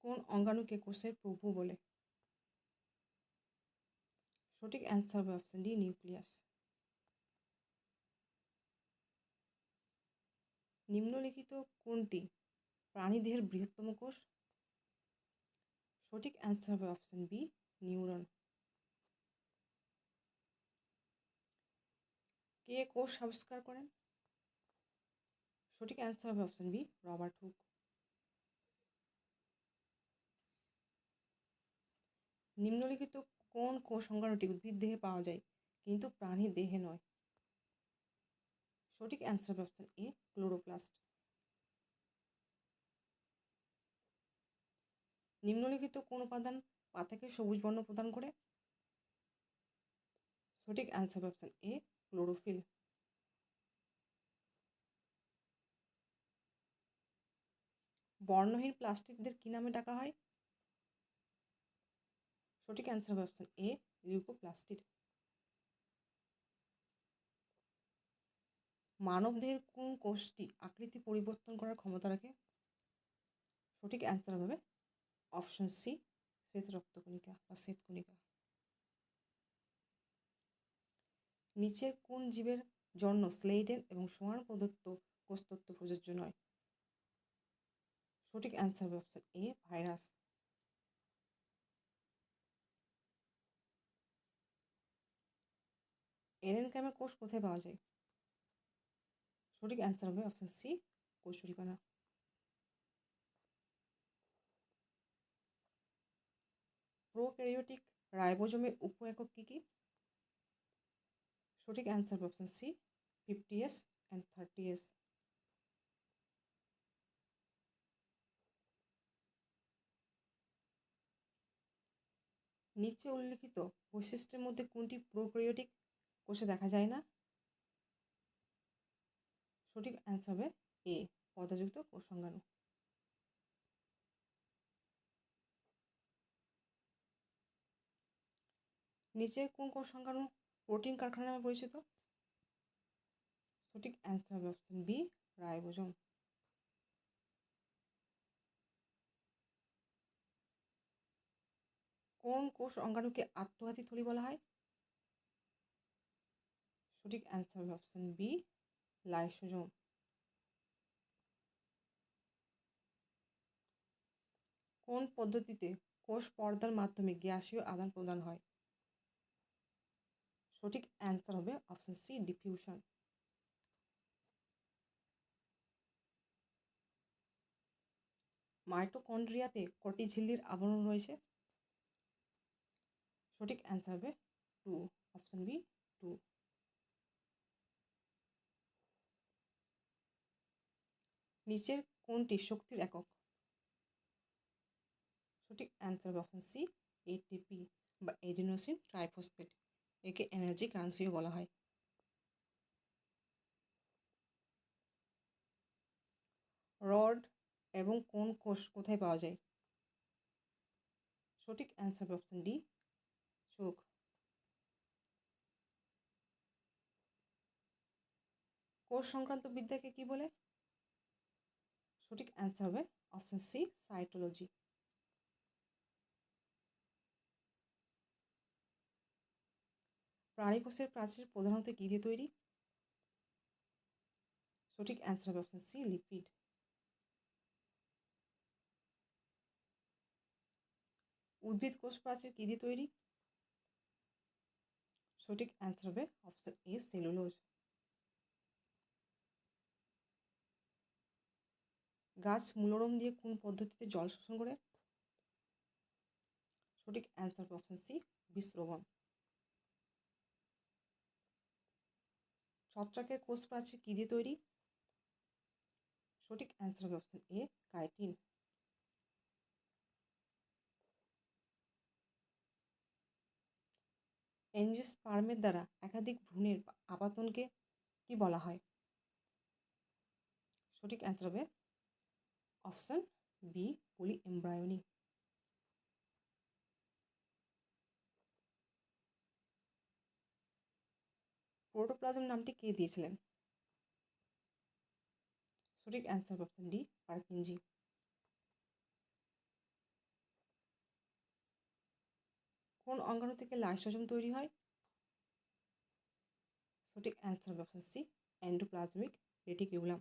কোন অঙ্গাণুকে কোষের প্রভু বলে? সঠিক অ্যান্সার হবে অপশন ডি, নিউক্লিয়াস। নিম্নলিখিত কোনটি প্রাণীদেহের বৃহত্তম কোষ? সঠিক অ্যান্সার হবে অপশন বি, নিউরন। কে কোষ আবিষ্কার করেন? সঠিক অ্যান্সার হবে অপশন বি, রবার্ট হুক। নিম্নলিখিত কোন কোষ অঙ্গাণুটি উদ্ভিদ দেহে পাওয়া যায় কিন্তু প্রাণী দেহে নয়? সঠিক অ্যান্সার হবে অপশন এ, ক্লোরোপ্লাস্ট। নিম্নলিখিত কোন উপাদান পাতাকে সবুজ বর্ণ প্রদান করে? সঠিক অ্যান্সার হবে অপশন এ, ক্লোরোফিল। বর্ণহীন প্লাস্টিকদের কি নামে ডাকা হয়? সঠিক অ্যান্সার হবে অপশন এ, লিউকোপ্লাস্টিড। মানবদেহের কোন কোষটি আকৃতি পরিবর্তন করার ক্ষমতা রাখে? সঠিক অ্যান্সার হবে অপশন সি, শ্বেত রক্তকণিকা বা শ্বেতকণিকা। নিচের কোন জীবের জন্য স্লেইডেন এবং সোয়ান প্রদত্ত কোষতত্ত্ব প্রযোজ্য নয়? সঠিক অ্যান্সার হবে অপশন এ, ভাইরাস। এরেনকাইমা কোষ কোথায় পাওয়া যায়? সঠিক অ্যান্সার হবে অপশন সি, কচুরিপানা। প্রোক্যারিওটিক রাইবোজোমের উপ একক কী কী? সঠিক অ্যান্সার হবে option C, 50s and 30s। নিচে উল্লিখিত বৈশিষ্ট্যের মধ্যে কোনটি প্রোক্যারিওটিক কোষে দেখা যায় না? সঠিক অ্যান্সার হবে এ, পর্দাযুক্ত কোষ অঙ্গাণু। নিচের কোন কোষ অঙ্গাণু প্রোটিন কারখানা নামে পরিচিত? সঠিক অ্যান্সার হবে অপশন বি, রাইবোজোম। কোন কোষ অঙ্গাণুকে আত্মঘাতী থলি বলা হয়? সঠিক অ্যান্সার হবে অপশন বি, লাইসোজোম। কোন পদ্ধতিতে কোষ পর্দার মাধ্যমে গ্যাসীয় আদান প্রদান হয়? সঠিক অ্যান্সার হবে অপশন সি, ডিফিউশন। মাইটোকন্ড্রিয়াতে কটি ঝিল্লির আবরণ রয়েছে? সঠিক অ্যান্সার হবে 2, অপশন বি, 2। নিচের কোনটি শক্তির একক? সঠিক অ্যান্সার হবে অপশন সি, এটিপি বা এডিনোসিন ট্রাইফসফেট। একে এনার্জি কারেন্সিও বলা হয়। রড এবং কোন কোষ কোথায় পাওয়া যায়? সঠিক অ্যান্সার হবে অপশন ডি, চোখ। কোষ সংক্রান্ত বিদ্যাকে কি বলে? সঠিক অ্যান্সার হবে অপশন সি, সাইটোলজি। প্রাণী কোষের প্রাচীর প্রধানত কী দিয়ে তৈরি? সঠিক অ্যান্সার হবে অপশন সি, লিপিড। উদ্ভিদ কোষ প্রাচীর কী দিয়ে তৈরি? সঠিক অ্যান্সার হবে অপশন এ, সেলুলোজ। গাছ মূলরম দিয়ে কোন পদ্ধতিতে জল শোষণ করে? সঠিক অ্যান্সার হবে অপশন সি, বিস্রবণ। ছত্রাকের কোষ প্রাচীর কী দিয়ে তৈরি? সঠিক অ্যান্সার হবে অপশন এ, কাইটিন। এনজিওস্পার্মের দ্বারা একাধিক ভ্রূণের আপাতনকে কি বলা হয়? সঠিক অ্যান্সার হবে অপশন বি, পলি এমব্রায়োনি। প্রোটোপ্লাজম নামটি কে দিয়েছিলেন? সঠিক অ্যান্সার অপশন ডি, পারকিনজি। কোন অঙ্গাণু থেকে লাইসোজোম তৈরি হয়? সঠিক অ্যান্সার হবে অপশন সি, এন্ডোপ্লাজমিক রেটিকুলাম।